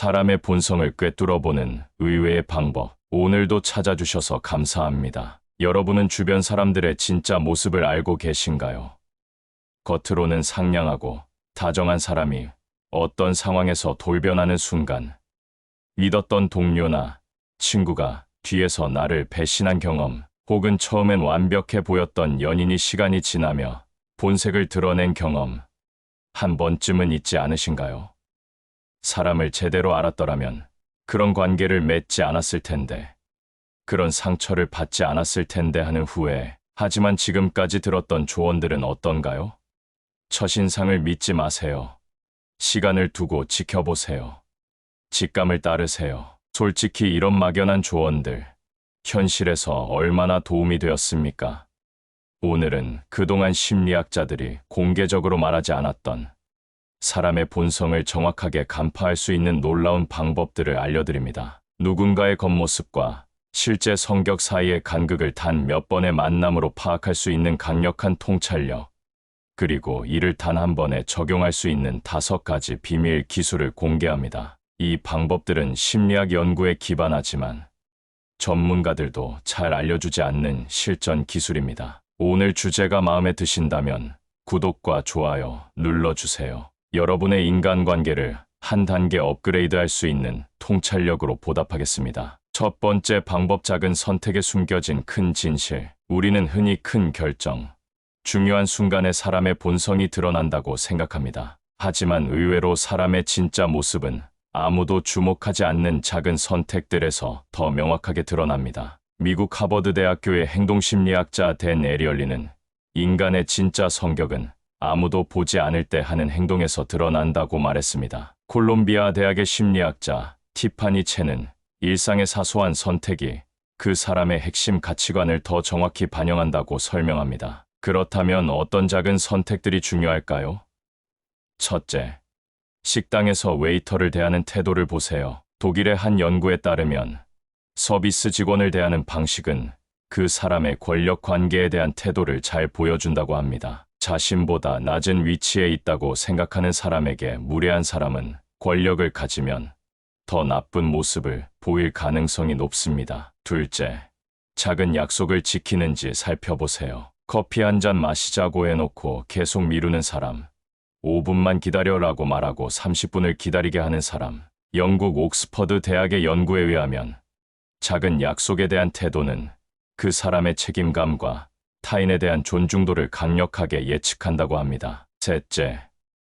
사람의 본성을 꿰뚫어보는 의외의 방법. 오늘도 찾아주셔서 감사합니다. 여러분은 주변 사람들의 진짜 모습을 알고 계신가요? 겉으로는 상냥하고 다정한 사람이 어떤 상황에서 돌변하는 순간, 믿었던 동료나 친구가 뒤에서 나를 배신한 경험, 혹은 처음엔 완벽해 보였던 연인이 시간이 지나며 본색을 드러낸 경험, 한 번쯤은 있지 않으신가요? 사람을 제대로 알았더라면 그런 관계를 맺지 않았을 텐데, 그런 상처를 받지 않았을 텐데 하는 후회. 하지만 지금까지 들었던 조언들은 어떤가요? 첫인상을 믿지 마세요. 시간을 두고 지켜보세요. 직감을 따르세요. 솔직히 이런 막연한 조언들, 현실에서 얼마나 도움이 되었습니까? 오늘은 그동안 심리학자들이 공개적으로 말하지 않았던 사람의 본성을 정확하게 간파할 수 있는 놀라운 방법들을 알려드립니다. 누군가의 겉모습과 실제 성격 사이의 간극을 단 몇 번의 만남으로 파악할 수 있는 강력한 통찰력, 그리고 이를 단 한 번에 적용할 수 있는 5가지 비밀 기술을 공개합니다. 이 방법들은 심리학 연구에 기반하지만 전문가들도 잘 알려주지 않는 실전 기술입니다. 오늘 주제가 마음에 드신다면 구독과 좋아요 눌러주세요. 여러분의 인간관계를 한 단계 업그레이드할 수 있는 통찰력으로 보답하겠습니다. 첫 번째 방법, 작은 선택에 숨겨진 큰 진실. 우리는 흔히 큰 결정, 중요한 순간에 사람의 본성이 드러난다고 생각합니다. 하지만 의외로 사람의 진짜 모습은 아무도 주목하지 않는 작은 선택들에서 더 명확하게 드러납니다. 미국 하버드 대학교의 행동심리학자 댄 에리얼리는 인간의 진짜 성격은 아무도 보지 않을 때 하는 행동에서 드러난다고 말했습니다. 콜롬비아 대학의 심리학자 티파니 첸은 일상의 사소한 선택이 그 사람의 핵심 가치관을 더 정확히 반영한다고 설명합니다. 그렇다면 어떤 작은 선택들이 중요할까요? 첫째, 식당에서 웨이터를 대하는 태도를 보세요. 독일의 한 연구에 따르면 서비스 직원을 대하는 방식은 그 사람의 권력 관계에 대한 태도를 잘 보여준다고 합니다. 자신보다 낮은 위치에 있다고 생각하는 사람에게 무례한 사람은 권력을 가지면 더 나쁜 모습을 보일 가능성이 높습니다. 둘째, 작은 약속을 지키는지 살펴보세요. 커피 한 잔 마시자고 해놓고 계속 미루는 사람, 5분만 기다려라고 말하고 30분을 기다리게 하는 사람. 영국 옥스퍼드 대학의 연구에 의하면 작은 약속에 대한 태도는 그 사람의 책임감과 타인에 대한 존중도를 강력하게 예측한다고 합니다. 셋째,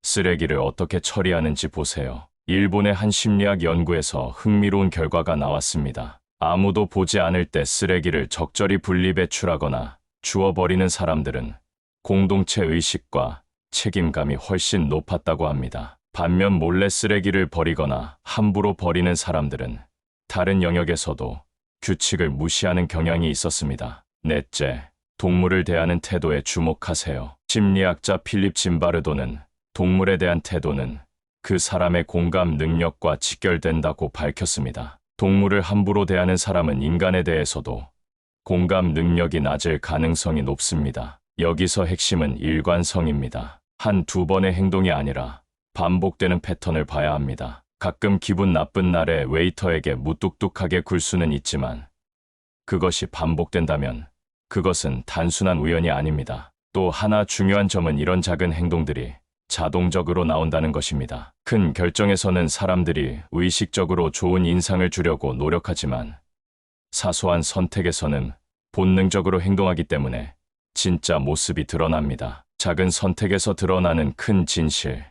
쓰레기를 어떻게 처리하는지 보세요. 일본의 한 심리학 연구에서 흥미로운 결과가 나왔습니다. 아무도 보지 않을 때 쓰레기를 적절히 분리 배출하거나 주워버리는 사람들은 공동체 의식과 책임감이 훨씬 높았다고 합니다. 반면 몰래 쓰레기를 버리거나 함부로 버리는 사람들은 다른 영역에서도 규칙을 무시하는 경향이 있었습니다. 넷째, 동물을 대하는 태도에 주목하세요. 심리학자 필립 짐바르도는 동물에 대한 태도는 그 사람의 공감 능력과 직결된다고 밝혔습니다. 동물을 함부로 대하는 사람은 인간에 대해서도 공감 능력이 낮을 가능성이 높습니다. 여기서 핵심은 일관성입니다. 한두 번의 행동이 아니라 반복되는 패턴을 봐야 합니다. 가끔 기분 나쁜 날에 웨이터에게 무뚝뚝하게 굴 수는 있지만 그것이 반복된다면 그것은 단순한 우연이 아닙니다. 또 하나 중요한 점은 이런 작은 행동들이 자동적으로 나온다는 것입니다. 큰 결정에서는 사람들이 의식적으로 좋은 인상을 주려고 노력하지만 사소한 선택에서는 본능적으로 행동하기 때문에 진짜 모습이 드러납니다. 작은 선택에서 드러나는 큰 진실.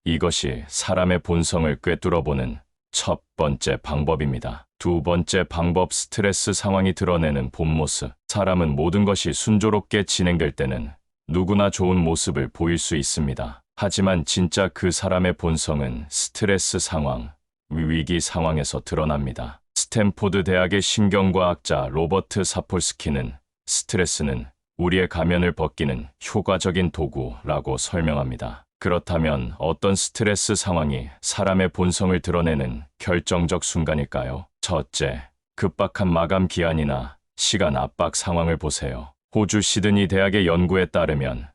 이것이 사람의 본성을 꿰뚫어보는 첫 번째 방법입니다. 두 번째 방법, 스트레스 상황이 드러내는 본 모습. 사람은 모든 것이 순조롭게 진행될 때는 누구나 좋은 모습을 보일 수 있습니다. 하지만 진짜 그 사람의 본성은 스트레스 상황, 위기 상황에서 드러납니다. 스탠포드 대학의 신경과학자 로버트 사폴스키는 스트레스는 우리의 가면을 벗기는 효과적인 도구라고 설명합니다. 그렇다면 어떤 스트레스 상황이 사람의 본성을 드러내는 결정적 순간일까요? 첫째, 급박한 마감 기한이나 시간 압박 상황을 보세요. 호주 시드니 대학의 연구에 따르면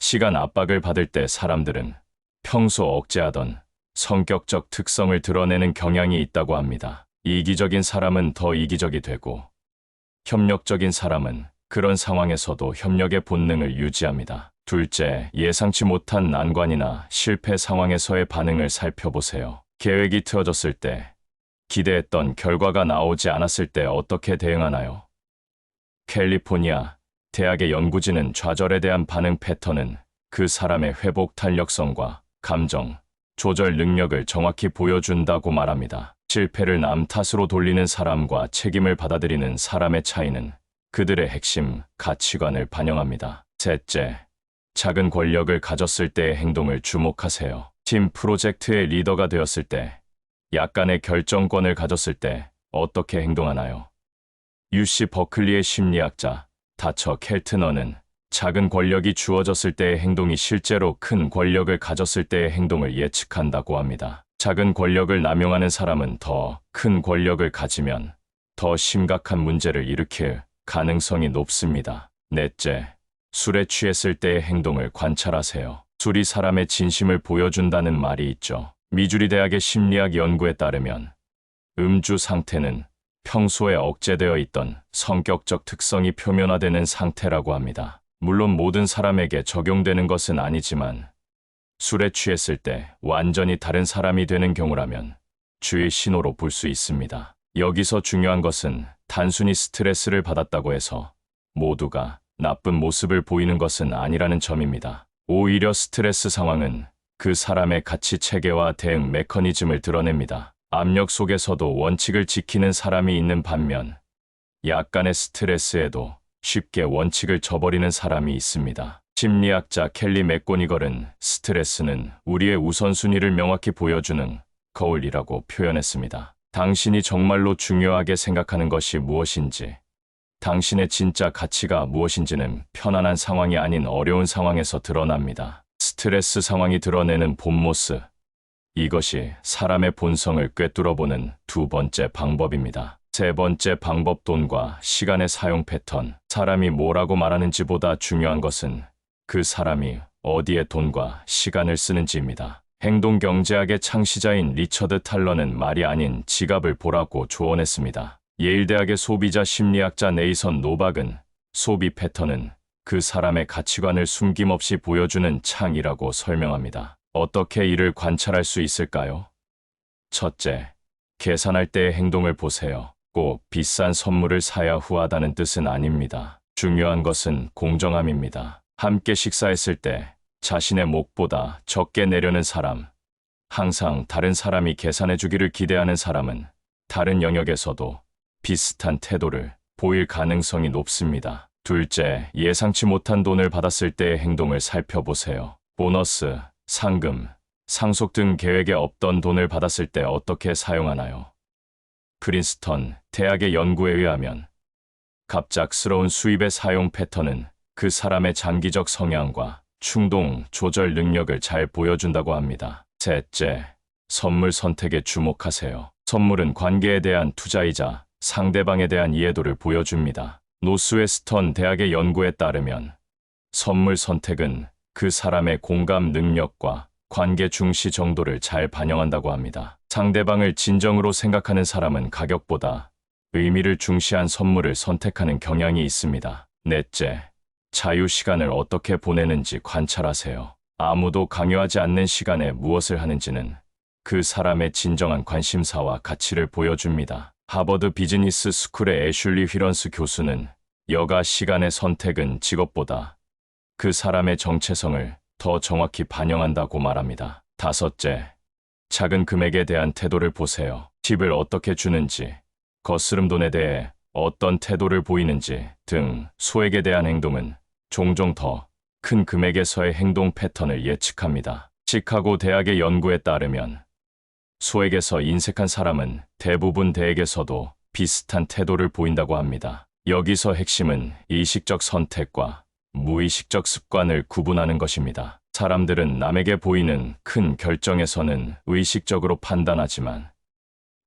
시간 압박을 받을 때 사람들은 평소 억제하던 성격적 특성을 드러내는 경향이 있다고 합니다. 이기적인 사람은 더 이기적이 되고, 협력적인 사람은 그런 상황에서도 협력의 본능을 유지합니다. 둘째, 예상치 못한 난관이나 실패 상황에서의 반응을 살펴보세요. 계획이 틀어졌을 때, 기대했던 결과가 나오지 않았을 때 어떻게 대응하나요? 캘리포니아 대학의 연구진은 좌절에 대한 반응 패턴은 그 사람의 회복 탄력성과 감정 조절 능력을 정확히 보여준다고 말합니다. 실패를 남 탓으로 돌리는 사람과 책임을 받아들이는 사람의 차이는 그들의 핵심 가치관을 반영합니다. 셋째, 작은 권력을 가졌을 때의 행동을 주목하세요. 팀 프로젝트의 리더가 되었을 때, 약간의 결정권을 가졌을 때 어떻게 행동하나요? UC 버클리의 심리학자 다처 켈트너는 작은 권력이 주어졌을 때의 행동이 실제로 큰 권력을 가졌을 때의 행동을 예측한다고 합니다. 작은 권력을 남용하는 사람은 더 큰 권력을 가지면 더 심각한 문제를 일으킬 가능성이 높습니다. 넷째, 술에 취했을 때의 행동을 관찰하세요. 술이 사람의 진심을 보여준다는 말이 있죠. 미주리 대학의 심리학 연구에 따르면 음주 상태는 평소에 억제되어 있던 성격적 특성이 표면화되는 상태라고 합니다. 물론 모든 사람에게 적용되는 것은 아니지만 술에 취했을 때 완전히 다른 사람이 되는 경우라면 주의 신호로 볼 수 있습니다. 여기서 중요한 것은 단순히 스트레스를 받았다고 해서 모두가 나쁜 모습을 보이는 것은 아니라는 점입니다. 오히려 스트레스 상황은 그 사람의 가치 체계와 대응 메커니즘을 드러냅니다. 압력 속에서도 원칙을 지키는 사람이 있는 반면 약간의 스트레스에도 쉽게 원칙을 저버리는 사람이 있습니다. 심리학자 켈리 맥고니걸은 스트레스는 우리의 우선순위를 명확히 보여주는 거울이라고 표현했습니다. 당신이 정말로 중요하게 생각하는 것이 무엇인지, 당신의 진짜 가치가 무엇인지는 편안한 상황이 아닌 어려운 상황에서 드러납니다. 스트레스 상황이 드러내는 본 모습. 이것이 사람의 본성을 꿰뚫어보는 두 번째 방법입니다. 세 번째 방법, 돈과 시간의 사용 패턴. 사람이 뭐라고 말하는지보다 중요한 것은 그 사람이 어디에 돈과 시간을 쓰는지입니다. 행동경제학의 창시자인 리처드 탈러는 말이 아닌 지갑을 보라고 조언했습니다. 예일대학의 소비자 심리학자 네이선 노박은 소비 패턴은 그 사람의 가치관을 숨김없이 보여주는 창이라고 설명합니다. 어떻게 이를 관찰할 수 있을까요? 첫째, 계산할 때의 행동을 보세요. 꼭 비싼 선물을 사야 후하다는 뜻은 아닙니다. 중요한 것은 공정함입니다. 함께 식사했을 때 자신의 몫보다 적게 내려는 사람, 항상 다른 사람이 계산해주기를 기대하는 사람은 다른 영역에서도 비슷한 태도를 보일 가능성이 높습니다. 둘째, 예상치 못한 돈을 받았을 때의 행동을 살펴보세요. 보너스, 상금, 상속 등 계획에 없던 돈을 받았을 때 어떻게 사용하나요? 프린스턴 대학의 연구에 의하면 갑작스러운 수입의 사용 패턴은 그 사람의 장기적 성향과 충동 조절 능력을 잘 보여준다고 합니다. 셋째, 선물 선택에 주목하세요. 선물은 관계에 대한 투자이자 상대방에 대한 이해도를 보여줍니다. 노스웨스턴 대학의 연구에 따르면 선물 선택은 그 사람의 공감 능력과 관계 중시 정도를 잘 반영한다고 합니다. 상대방을 진정으로 생각하는 사람은 가격보다 의미를 중시한 선물을 선택하는 경향이 있습니다. 넷째, 자유 시간을 어떻게 보내는지 관찰하세요. 아무도 강요하지 않는 시간에 무엇을 하는지는 그 사람의 진정한 관심사와 가치를 보여줍니다. 하버드 비즈니스 스쿨의 애슐리 휘런스 교수는 여가 시간의 선택은 직업보다 그 사람의 정체성을 더 정확히 반영한다고 말합니다. 다섯째, 작은 금액에 대한 태도를 보세요. 팁을 어떻게 주는지, 거스름 돈에 대해 어떤 태도를 보이는지 등 소액에 대한 행동은 종종 더 큰 금액에서의 행동 패턴을 예측합니다. 시카고 대학의 연구에 따르면 소액에서 인색한 사람은 대부분 대액에서도 비슷한 태도를 보인다고 합니다. 여기서 핵심은 의식적 선택과 무의식적 습관을 구분하는 것입니다. 사람들은 남에게 보이는 큰 결정에서는 의식적으로 판단하지만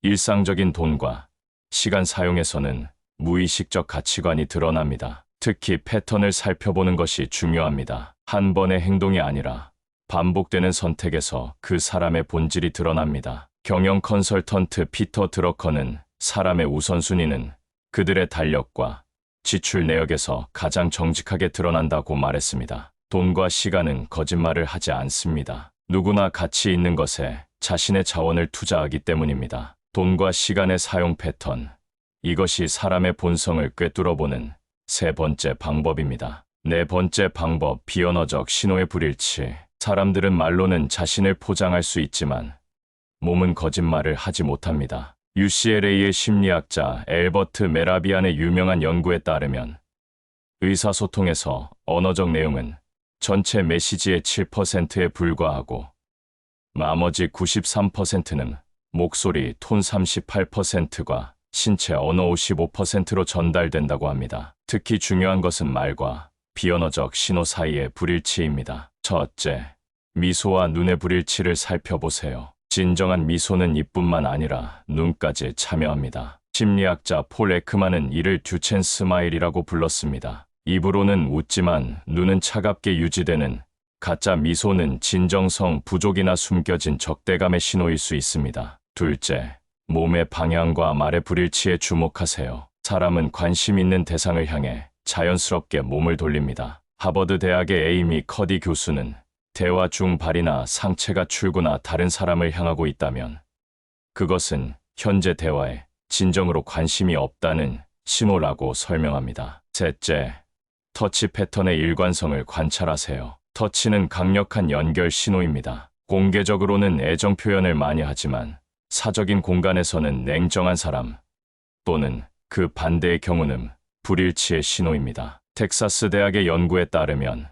일상적인 돈과 시간 사용에서는 무의식적 가치관이 드러납니다. 특히 패턴을 살펴보는 것이 중요합니다. 한 번의 행동이 아니라 반복되는 선택에서 그 사람의 본질이 드러납니다. 경영 컨설턴트 피터 드러커는 사람의 우선순위는 그들의 달력과 지출 내역에서 가장 정직하게 드러난다고 말했습니다. 돈과 시간은 거짓말을 하지 않습니다. 누구나 가치 있는 것에 자신의 자원을 투자하기 때문입니다. 돈과 시간의 사용 패턴, 이것이 사람의 본성을 꿰뚫어보는 세 번째 방법입니다. 네 번째 방법, 비언어적 신호의 불일치. 사람들은 말로는 자신을 포장할 수 있지만 몸은 거짓말을 하지 못합니다. UCLA의 심리학자 엘버트 메라비안의 유명한 연구에 따르면 의사소통에서 언어적 내용은 전체 메시지의 7%에 불과하고 나머지 93%는 목소리, 톤 38%과 신체 언어 55%로 전달된다고 합니다. 특히 중요한 것은 말과 비언어적 신호 사이의 불일치입니다. 첫째, 미소와 눈의 불일치를 살펴보세요. 진정한 미소는 입뿐만 아니라 눈까지 참여합니다. 심리학자 폴 에크만은 이를 듀첸 스마일이라고 불렀습니다. 입으로는 웃지만 눈은 차갑게 유지되는 가짜 미소는 진정성 부족이나 숨겨진 적대감의 신호일 수 있습니다. 둘째, 몸의 방향과 말의 불일치에 주목하세요. 사람은 관심 있는 대상을 향해 자연스럽게 몸을 돌립니다. 하버드 대학의 에이미 커디 교수는 대화 중 발이나 상체가 출구나 다른 사람을 향하고 있다면 그것은 현재 대화에 진정으로 관심이 없다는 신호라고 설명합니다. 셋째, 터치 패턴의 일관성을 관찰하세요. 터치는 강력한 연결 신호입니다. 공개적으로는 애정 표현을 많이 하지만 사적인 공간에서는 냉정한 사람 또는 그 반대의 경우는 불일치의 신호입니다. 텍사스 대학의 연구에 따르면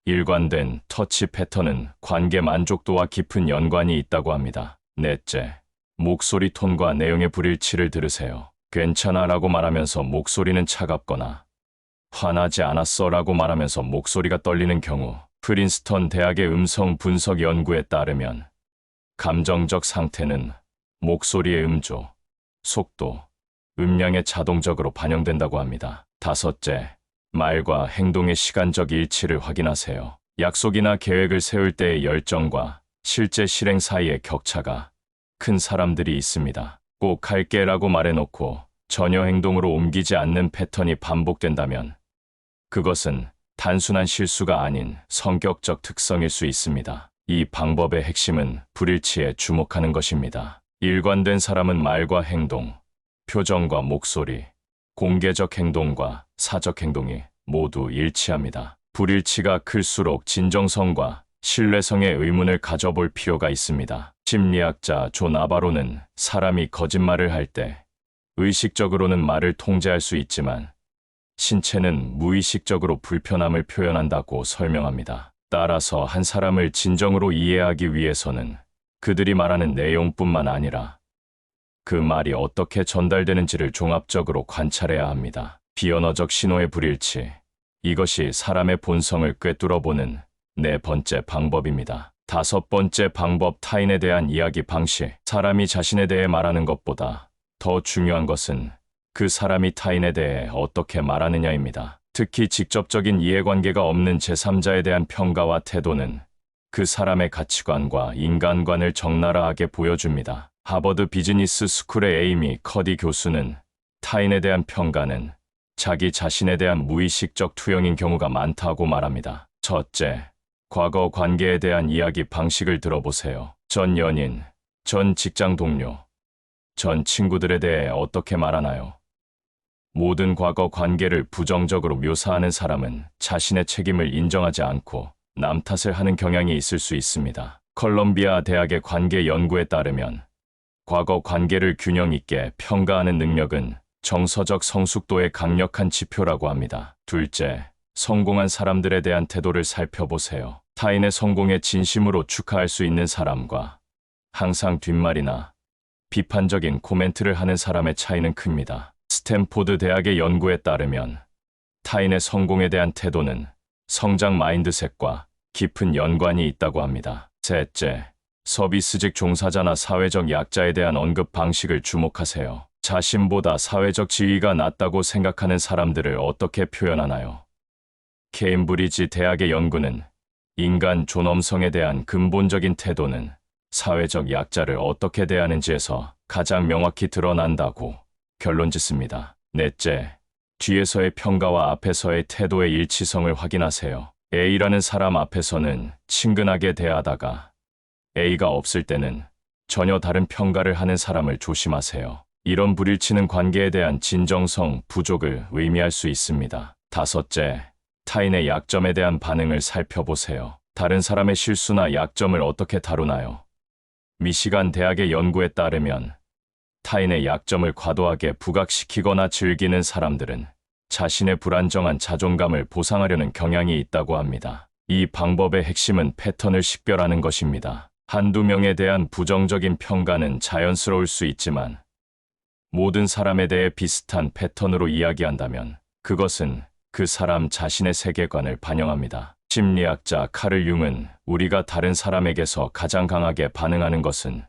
일관된 터치 패턴은 관계 만족도와 깊은 연관이 있다고 합니다. 넷째, 목소리 톤과 내용의 불일치를 들으세요. 괜찮아 라고 말하면서 목소리는 차갑거나 화나지 않았어 라고 말하면서 목소리가 떨리는 경우, 프린스턴 대학의 음성 분석 연구에 따르면 감정적 상태는 목소리의 음조, 속도, 음량에 자동적으로 반영된다고 합니다. 다섯째, 말과 행동의 시간적 일치를 확인하세요. 약속이나 계획을 세울 때의 열정과 실제 실행 사이의 격차가 큰 사람들이 있습니다. 꼭 할게라고 말해놓고 전혀 행동으로 옮기지 않는 패턴이 반복된다면 그것은 단순한 실수가 아닌 성격적 특성일 수 있습니다. 이 방법의 핵심은 불일치에 주목하는 것입니다. 일관된 사람은 말과 행동, 표정과 목소리, 공개적 행동과 사적 행동이 모두 일치합니다. 불일치가 클수록 진정성과 신뢰성의 의문을 가져볼 필요가 있습니다. 심리학자 존 아바로는 사람이 거짓말을 할 때 의식적으로는 말을 통제할 수 있지만 신체는 무의식적으로 불편함을 표현한다고 설명합니다. 따라서 한 사람을 진정으로 이해하기 위해서는 그들이 말하는 내용뿐만 아니라 그 말이 어떻게 전달되는지를 종합적으로 관찰해야 합니다. 비언어적 신호의 불일치, 이것이 사람의 본성을 꿰뚫어보는 네 번째 방법입니다. 다섯 번째 방법, 타인에 대한 이야기 방식. 사람이 자신에 대해 말하는 것보다 더 중요한 것은 그 사람이 타인에 대해 어떻게 말하느냐입니다. 특히 직접적인 이해관계가 없는 제3자에 대한 평가와 태도는 그 사람의 가치관과 인간관을 적나라하게 보여줍니다. 하버드 비즈니스 스쿨의 에이미 커디 교수는 타인에 대한 평가는 자기 자신에 대한 무의식적 투영인 경우가 많다고 말합니다. 첫째, 과거 관계에 대한 이야기 방식을 들어보세요. 전 연인, 전 직장 동료, 전 친구들에 대해 어떻게 말하나요? 모든 과거 관계를 부정적으로 묘사하는 사람은 자신의 책임을 인정하지 않고 남 탓을 하는 경향이 있을 수 있습니다. 컬럼비아 대학의 관계 연구에 따르면 과거 관계를 균형 있게 평가하는 능력은 정서적 성숙도의 강력한 지표라고 합니다. 둘째, 성공한 사람들에 대한 태도를 살펴보세요. 타인의 성공에 진심으로 축하할 수 있는 사람과 항상 뒷말이나 비판적인 코멘트를 하는 사람의 차이는 큽니다. 스탠포드 대학의 연구에 따르면 타인의 성공에 대한 태도는 성장 마인드셋과 깊은 연관이 있다고 합니다. 셋째, 서비스직 종사자나 사회적 약자에 대한 언급 방식을 주목하세요. 자신보다 사회적 지위가 낮다고 생각하는 사람들을 어떻게 표현하나요? 케임브리지 대학의 연구는 인간 존엄성에 대한 근본적인 태도는 사회적 약자를 어떻게 대하는지에서 가장 명확히 드러난다고 결론짓습니다. 넷째, 뒤에서의 평가와 앞에서의 태도의 일치성을 확인하세요. A라는 사람 앞에서는 친근하게 대하다가 A가 없을 때는 전혀 다른 평가를 하는 사람을 조심하세요. 이런 불일치는 관계에 대한 진정성 부족을 의미할 수 있습니다. 다섯째, 타인의 약점에 대한 반응을 살펴보세요. 다른 사람의 실수나 약점을 어떻게 다루나요? 미시간 대학의 연구에 따르면 타인의 약점을 과도하게 부각시키거나 즐기는 사람들은 자신의 불안정한 자존감을 보상하려는 경향이 있다고 합니다. 이 방법의 핵심은 패턴을 식별하는 것입니다. 한두 명에 대한 부정적인 평가는 자연스러울 수 있지만 모든 사람에 대해 비슷한 패턴으로 이야기한다면 그것은 그 사람 자신의 세계관을 반영합니다. 심리학자 카를 융은 우리가 다른 사람에게서 가장 강하게 반응하는 것은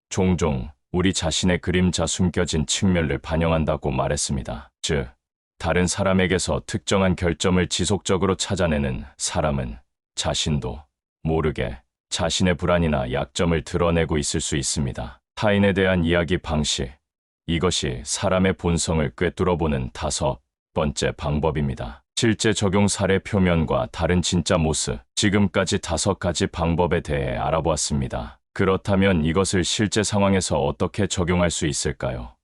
종종 우리 자신의 그림자 숨겨진 측면을 반영한다고 말했습니다. 즉, 다른 사람에게서 특정한 결점을 지속적으로 찾아내는 사람은 자신도 모르게 자신의 불안이나 약점을 드러내고 있을 수 있습니다. 타인에 대한 이야기 방식, 이것이 사람의 본성을 꿰뚫어보는 다섯 번째 방법입니다. 실제 적용 사례 표면과 다른 진짜 모습, 지금까지 5가지 방법에 대해 알아보았습니다. 그렇다면 이것을 실제 상황에서 어떻게 적용할 수 있을까요?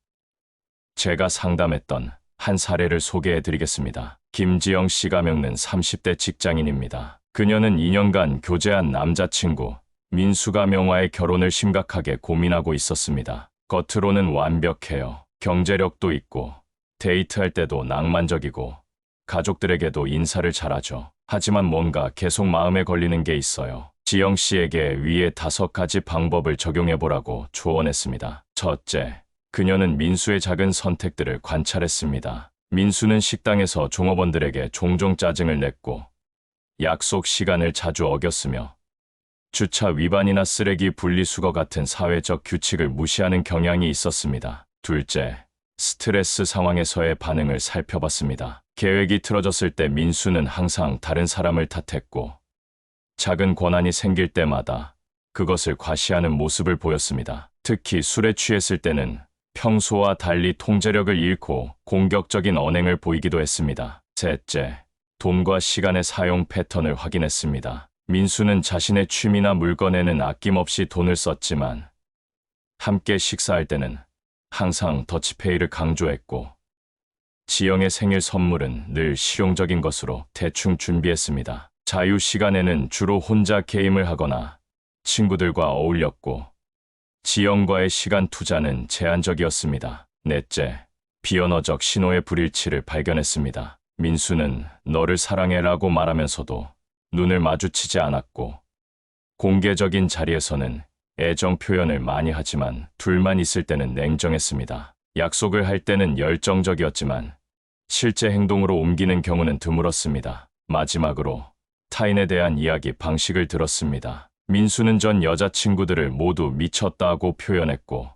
제가 상담했던 한 사례를 소개해 드리겠습니다. 김지영 씨가 겪는 30대 직장인입니다. 그녀는 2년간 교제한 남자친구 민수가 명화의 결혼을 심각하게 고민하고 있었습니다. 겉으로는 완벽해요. 경제력도 있고 데이트할 때도 낭만적이고 가족들에게도 인사를 잘하죠. 하지만 뭔가 계속 마음에 걸리는 게 있어요. 지영 씨에게 위에 5가지 방법을 적용해보라고 조언했습니다. 첫째, 그녀는 민수의 작은 선택들을 관찰했습니다. 민수는 식당에서 종업원들에게 종종 짜증을 냈고 약속 시간을 자주 어겼으며 주차 위반이나 쓰레기 분리수거 같은 사회적 규칙을 무시하는 경향이 있었습니다. 둘째, 스트레스 상황에서의 반응을 살펴봤습니다. 계획이 틀어졌을 때 민수는 항상 다른 사람을 탓했고 작은 권한이 생길 때마다 그것을 과시하는 모습을 보였습니다. 특히 술에 취했을 때는 평소와 달리 통제력을 잃고 공격적인 언행을 보이기도 했습니다. 셋째, 돈과 시간의 사용 패턴을 확인했습니다. 민수는 자신의 취미나 물건에는 아낌없이 돈을 썼지만 함께 식사할 때는 항상 더치페이를 강조했고 지영의 생일 선물은 늘 실용적인 것으로 대충 준비했습니다. 자유 시간에는 주로 혼자 게임을 하거나 친구들과 어울렸고 지영과의 시간 투자는 제한적이었습니다. 넷째, 비언어적 신호의 불일치를 발견했습니다. 민수는 너를 사랑해라고 말하면서도 눈을 마주치지 않았고 공개적인 자리에서는 애정 표현을 많이 하지만 둘만 있을 때는 냉정했습니다. 약속을 할 때는 열정적이었지만 실제 행동으로 옮기는 경우는 드물었습니다. 마지막으로 타인에 대한 이야기 방식을 들었습니다. 민수는 전 여자친구들을 모두 미쳤다고 표현했고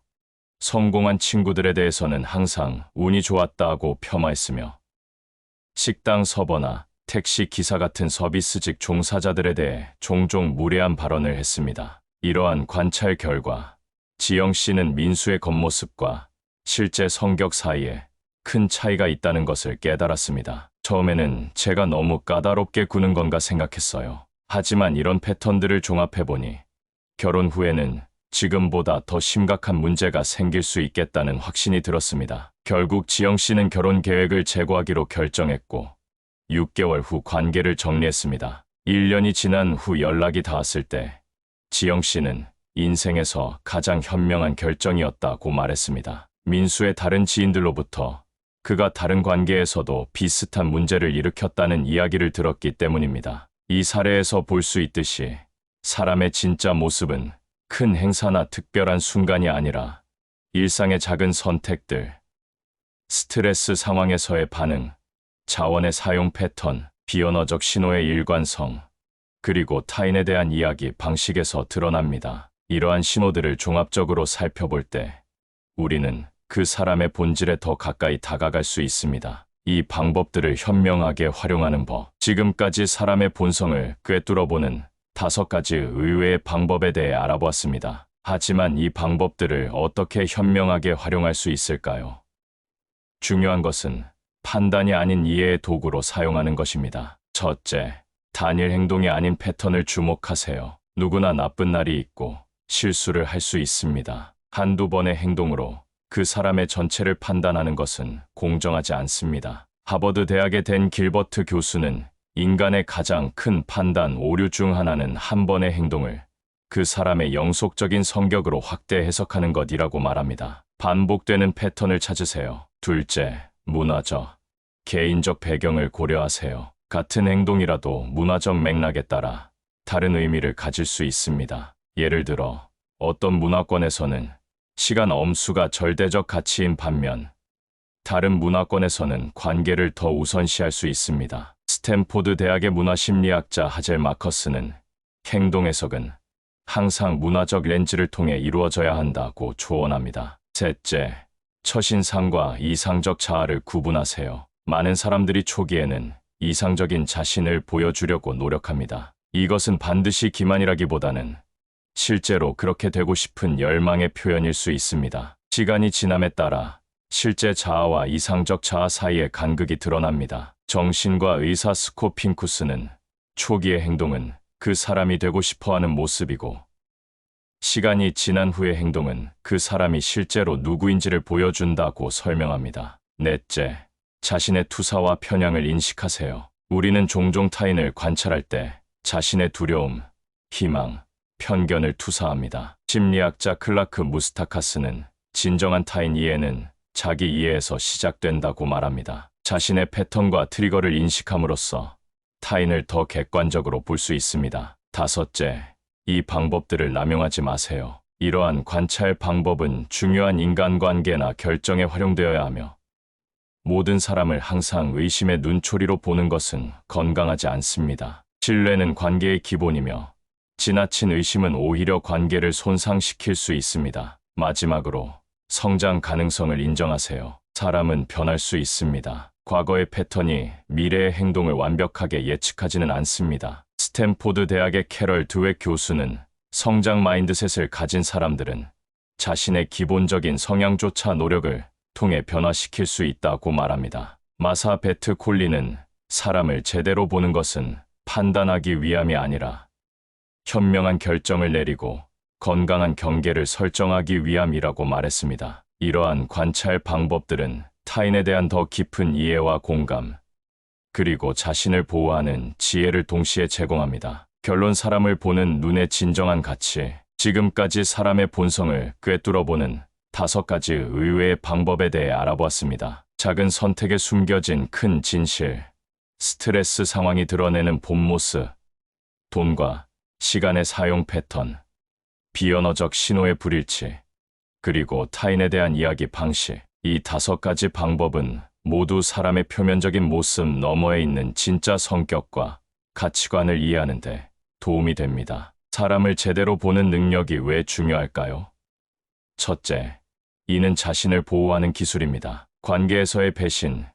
성공한 친구들에 대해서는 항상 운이 좋았다고 폄하했으며 식당 서버나 택시 기사 같은 서비스직 종사자들에 대해 종종 무례한 발언을 했습니다. 이러한 관찰 결과 지영 씨는 민수의 겉모습과 실제 성격 사이에 큰 차이가 있다는 것을 깨달았습니다. 처음에는 제가 너무 까다롭게 구는 건가 생각했어요. 하지만 이런 패턴들을 종합해보니 결혼 후에는 지금보다 더 심각한 문제가 생길 수 있겠다는 확신이 들었습니다. 결국 지영 씨는 결혼 계획을 재고하기로 결정했고 6개월 후 관계를 정리했습니다. 1년이 지난 후 연락이 닿았을 때 지영 씨는 인생에서 가장 현명한 결정이었다고 말했습니다. 민수의 다른 지인들로부터 그가 다른 관계에서도 비슷한 문제를 일으켰다는 이야기를 들었기 때문입니다. 이 사례에서 볼 수 있듯이 사람의 진짜 모습은 큰 행사나 특별한 순간이 아니라 일상의 작은 선택들, 스트레스 상황에서의 반응, 자원의 사용 패턴, 비언어적 신호의 일관성, 그리고 타인에 대한 이야기 방식에서 드러납니다. 이러한 신호들을 종합적으로 살펴볼 때 우리는 그 사람의 본질에 더 가까이 다가갈 수 있습니다. 이 방법들을 현명하게 활용하는 법, 지금까지 사람의 본성을 꿰뚫어보는 5가지 의외의 방법에 대해 알아보았습니다. 하지만 이 방법들을 어떻게 현명하게 활용할 수 있을까요? 중요한 것은 판단이 아닌 이해의 도구로 사용하는 것입니다. 첫째, 단일 행동이 아닌 패턴을 주목하세요. 누구나 나쁜 날이 있고 실수를 할 수 있습니다. 한두 번의 행동으로 그 사람의 전체를 판단하는 것은 공정하지 않습니다. 하버드 대학의 댄 길버트 교수는 인간의 가장 큰 판단 오류 중 하나는 한 번의 행동을 그 사람의 영속적인 성격으로 확대 해석하는 것이라고 말합니다. 반복되는 패턴을 찾으세요. 둘째, 문화적, 개인적 배경을 고려하세요. 같은 행동이라도 문화적 맥락에 따라 다른 의미를 가질 수 있습니다. 예를 들어 어떤 문화권에서는 시간 엄수가 절대적 가치인 반면 다른 문화권에서는 관계를 더 우선시할 수 있습니다. 스탠포드 대학의 문화심리학자 하젤 마커스는 행동 해석은 항상 문화적 렌즈를 통해 이루어져야 한다고 조언합니다. 셋째, 첫인상과 이상적 자아를 구분하세요. 많은 사람들이 초기에는 이상적인 자신을 보여주려고 노력합니다. 이것은 반드시 기만이라기보다는 실제로 그렇게 되고 싶은 열망의 표현일 수 있습니다. 시간이 지남에 따라 실제 자아와 이상적 자아 사이의 간극이 드러납니다. 정신과 의사 스코핑쿠스는 초기의 행동은 그 사람이 되고 싶어하는 모습이고 시간이 지난 후의 행동은 그 사람이 실제로 누구인지를 보여준다고 설명합니다. 넷째, 자신의 투사와 편향을 인식하세요. 우리는 종종 타인을 관찰할 때 자신의 두려움, 희망, 편견을 투사합니다. 심리학자 클라크 무스타카스는 진정한 타인 이해는 자기 이해에서 시작된다고 말합니다. 자신의 패턴과 트리거를 인식함으로써 타인을 더 객관적으로 볼 수 있습니다. 다섯째, 이 방법들을 남용하지 마세요. 이러한 관찰 방법은 중요한 인간관계나 결정에 활용되어야 하며 모든 사람을 항상 의심의 눈초리로 보는 것은 건강하지 않습니다. 신뢰는 관계의 기본이며 지나친 의심은 오히려 관계를 손상시킬 수 있습니다. 마지막으로 성장 가능성을 인정하세요. 사람은 변할 수 있습니다. 과거의 패턴이 미래의 행동을 완벽하게 예측하지는 않습니다. 스탠포드 대학의 캐럴 드웩 교수는 성장 마인드셋을 가진 사람들은 자신의 기본적인 성향조차 노력을 통해 변화시킬 수 있다고 말합니다. 마사 베트 콜리는 사람을 제대로 보는 것은 판단하기 위함이 아니라 현명한 결정을 내리고 건강한 경계를 설정하기 위함이라고 말했습니다. 이러한 관찰 방법들은 타인에 대한 더 깊은 이해와 공감, 그리고 자신을 보호하는 지혜를 동시에 제공합니다. 결론, 사람을 보는 눈의 진정한 가치. 지금까지 사람의 본성을 꿰뚫어보는 5가지 의외의 방법에 대해 알아보았습니다. 작은 선택에 숨겨진 큰 진실, 스트레스 상황이 드러내는 본 모습, 돈과 시간의 사용 패턴, 비언어적 신호의 불일치, 그리고 타인에 대한 이야기 방식. 이 5가지 방법은 모두 사람의 표면적인 모습 너머에 있는 진짜 성격과 가치관을 이해하는 데 도움이 됩니다. 사람을 제대로 보는 능력이 왜 중요할까요? 첫째, 이는 자신을 보호하는 기술입니다. 관계에서의 배신,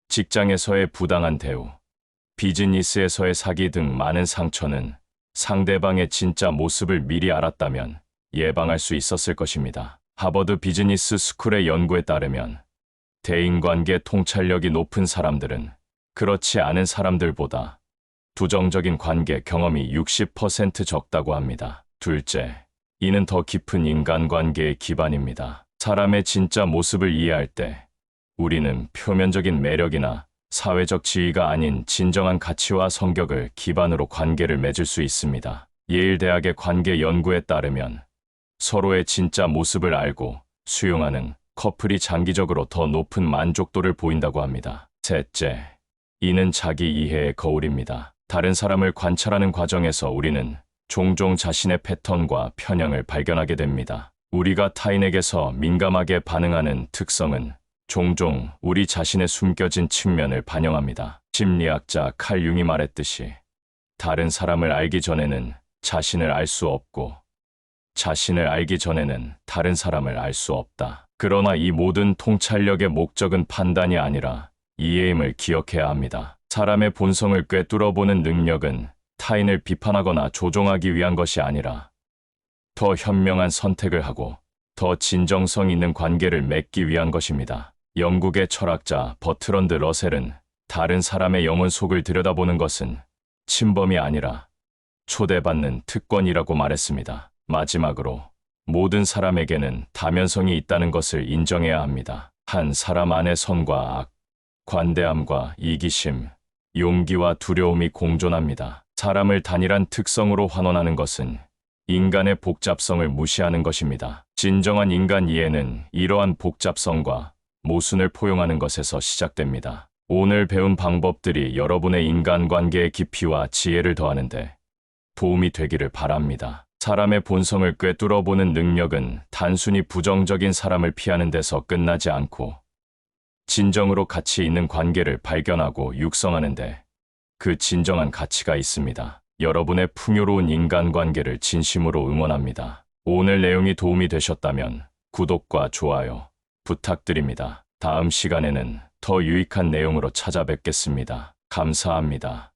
직장에서의 부당한 대우, 비즈니스에서의 사기 등 많은 상처는 상대방의 진짜 모습을 미리 알았다면 예방할 수 있었을 것입니다. 하버드 비즈니스 스쿨의 연구에 따르면 대인관계 통찰력이 높은 사람들은 그렇지 않은 사람들보다 부정적인 관계 경험이 60% 적다고 합니다. 둘째, 이는 더 깊은 인간관계의 기반입니다. 사람의 진짜 모습을 이해할 때 우리는 표면적인 매력이나 사회적 지위가 아닌 진정한 가치와 성격을 기반으로 관계를 맺을 수 있습니다. 예일 대학의 관계 연구에 따르면 서로의 진짜 모습을 알고 수용하는 커플이 장기적으로 더 높은 만족도를 보인다고 합니다. 셋째, 이는 자기 이해의 거울입니다. 다른 사람을 관찰하는 과정에서 우리는 종종 자신의 패턴과 편향을 발견하게 됩니다. 우리가 타인에게서 민감하게 반응하는 특성은 종종 우리 자신의 숨겨진 측면을 반영합니다. 심리학자 칼 융이 말했듯이 다른 사람을 알기 전에는 자신을 알 수 없고 자신을 알기 전에는 다른 사람을 알 수 없다. 그러나 이 모든 통찰력의 목적은 판단이 아니라 이해임을 기억해야 합니다. 사람의 본성을 꿰뚫어보는 능력은 타인을 비판하거나 조종하기 위한 것이 아니라 더 현명한 선택을 하고 더 진정성 있는 관계를 맺기 위한 것입니다. 영국의 철학자 버트런드 러셀은 다른 사람의 영혼 속을 들여다보는 것은 침범이 아니라 초대받는 특권이라고 말했습니다. 마지막으로 모든 사람에게는 다면성이 있다는 것을 인정해야 합니다. 한 사람 안에 선과 악, 관대함과 이기심, 용기와 두려움이 공존합니다. 사람을 단일한 특성으로 환원하는 것은 인간의 복잡성을 무시하는 것입니다. 진정한 인간 이해는 이러한 복잡성과 모순을 포용하는 것에서 시작됩니다. 오늘 배운 방법들이 여러분의 인간관계의 깊이와 지혜를 더하는데 도움이 되기를 바랍니다. 사람의 본성을 꿰뚫어보는 능력은 단순히 부정적인 사람을 피하는 데서 끝나지 않고 진정으로 가치 있는 관계를 발견하고 육성하는데 그 진정한 가치가 있습니다. 여러분의 풍요로운 인간관계를 진심으로 응원합니다. 오늘 내용이 도움이 되셨다면 구독과 좋아요 부탁드립니다. 다음 시간에는 더 유익한 내용으로 찾아뵙겠습니다. 감사합니다.